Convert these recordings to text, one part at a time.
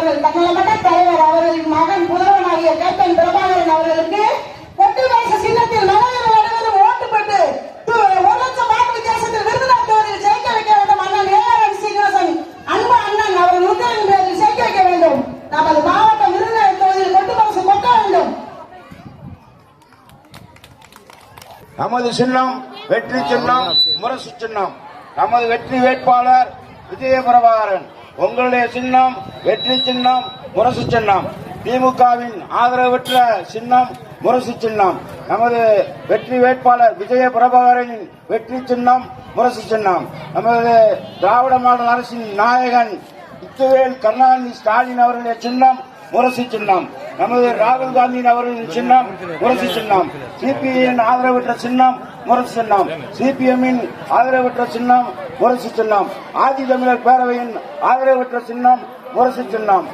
அவர்கள் தன்னலமற்ற தலைவர் அவர்களின் மகன் புதல்வனாகிய கேப்டன் பிரபாகரன் அவர்களுக்கு ஒட்டுமொத்த சின்னத்தில் மகளிர் அனைவரும் ஓட்டு பெற்று 1 லட்சம் வாக்கு வித்தியாசத்தில் விருதுநகர் தொகுதியில் ஜெயிக்க வைக்க வேண்டும். அண்ணன் ஏஆர் சீனிவாசன் அன்பு அண்ணன் அவர்கள் உத்தரவின் பேரில் ஜெயிக்க வைக்க வேண்டும். நமது மாவட்ட விருதுநகர் தொகுதியில் ஒட்டுமொத்த கொட்ட வேண்டும். நமது சின்னம் வெற்றி சின்னம், முரசு சின்னம். நமது வெற்றி வேட்பாளர் விஜய பிரபாகரன். உங்களுடைய சின்னம் வெற்றி சின்னம், முரசு சின்னம். திமுகவின் ஆதரவற்ற சின்னம் முரசு சின்னம். நமது வெற்றி வேட்பாளர் விஜய பிரபாகரனின் வெற்றி சின்னம் முரசு சின்னம். நமது திராவிட மாடல் அரசின் நாயகன் இத்துவேல் கருணாநிதி ஸ்டாலின் அவர்களுடைய சின்னம் முரசு சின்னம். நமது ராகுல் காந்தி அவர்களின் சின்னம் முரசு சின்னம். சிபிஐயின் ஆதரவற்ற சின்னம் முரசு சின்னம். சிபிஎம்மின் ஆதரவற்ற சின்னம் முரசு சின்னம். ஆதி தமிழர் பேரவையின் ஆதரவற்ற சின்னம் முரசு சின்னம்.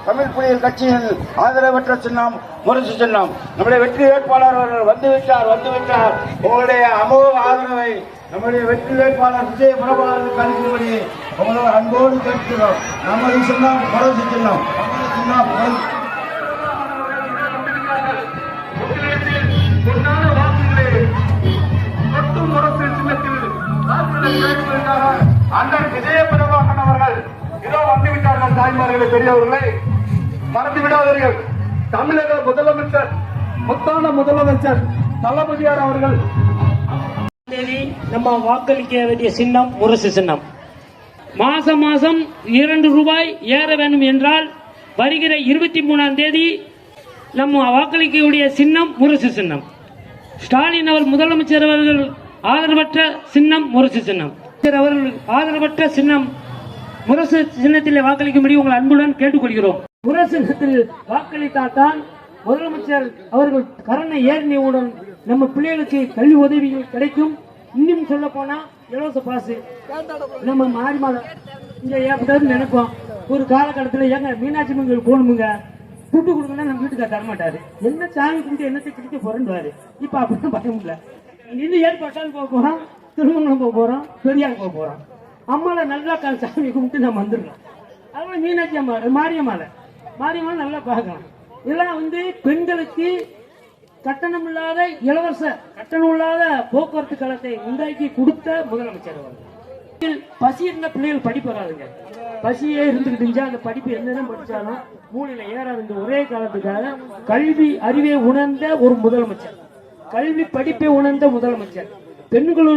தமிழ் புலிகள் கட்சியின் ஆதரவற்ற சின்னம் முரசு சின்னம். நம்முடைய வெற்றி வேட்பாளர் அவர்கள் வந்துவிட்டார். உங்களுடைய அமோக ஆதரவை நம்முடைய வெற்றி வேட்பாளர் விஜய பிரபாகரனுக்கு அளிக்கும்படி உங்களோட அன்போடு கேட்கிறோம். நமது சின்னம் முரசு சின்னம். அண்ணன் விஜய பிரபாகரன் அவர்கள் இதோ வந்துவிட்டார்கள். தாய்மார்களே, பெரியவர்களை மறந்து விடாதீர்கள். தமிழக முதலமைச்சர், முத்தான முதலமைச்சர் தளபதியார் அவர்கள் நம்ம வாக்களிக்க வேண்டிய சின்னம் முரசு சின்னம். மாசம் 2 ரூபாய் ஏற வேண்டும் என்றால் வருகிற 23ஆம் தேதி நம்ம வாக்களிக்கக்கூடிய சின்னம் முரசு சின்னம். ஸ்டாலின் அவர் முதலமைச்சர் அவர்கள் ஆதரவற்ற சின்னம் முரசு சின்னம். அவர்கள் ஆதரவற்ற சின்னம் முரசு சின்னத்தில் வாக்களிக்கும்படி உங்கள் அன்புடன் கேட்டுக்கொள்கிறோம். முரசு சின்னத்தில் வாக்களித்தால்தான் முதலமைச்சர் அவர்கள் கருணை ஏறினையுடன் நம்ம பிள்ளைகளுக்கு கல்வி உதவிகள் கிடைக்கும். இன்னும் சொல்ல போனா இலவச பாசு நம்ம மாறி மாதம் இங்க ஏற்பட்டது நினைப்போம். ஒரு காலகட்டத்தில் ஏங்க மீனாட்சி மங்கல் போகணுமுங்க, துட்டு கொடுக்கணும் நம்ம வீட்டுக்கு தரமாட்டாரு. என்ன சாமி கும்பிட்டு என்னத்தை கிடைக்க போறேன்னு. இப்ப அப்படிதான் பயம் இல்லை. இது ஏற்பாட்டால் போக போறோம், திருமணம் போக போறோம், பெரியார் போக போறோம். அம்மாவை நல்லா சாமி கும்பிட்டு நம்ம வந்துடலாம். அதனால மீனாட்சி அம்மா மாரியம்மாவை நல்லா பார்க்கலாம். இதெல்லாம் பெண்களுக்கு கட்டணம் இல்லாத இலவச கட்டணம் இல்லாத போக்குவரத்து கழகத்தை உண்டாக்கி கொடுத்த முதலமைச்சர் அவர்கள். பசி இருந்த பிள்ளைகள் படிப்பு வராதுங்க. பசியே இருந்துகிட்டு அந்த படிப்பு என்னதான் படிச்சாலும் மூலையில ஏறாது. ஒரே காலத்துக்காக கல்வி அறிவை உணர்ந்த ஒரு முதலமைச்சர், கல்வி படிப்பை உணர்ந்த முதலமைச்சர். பெண்களுடைய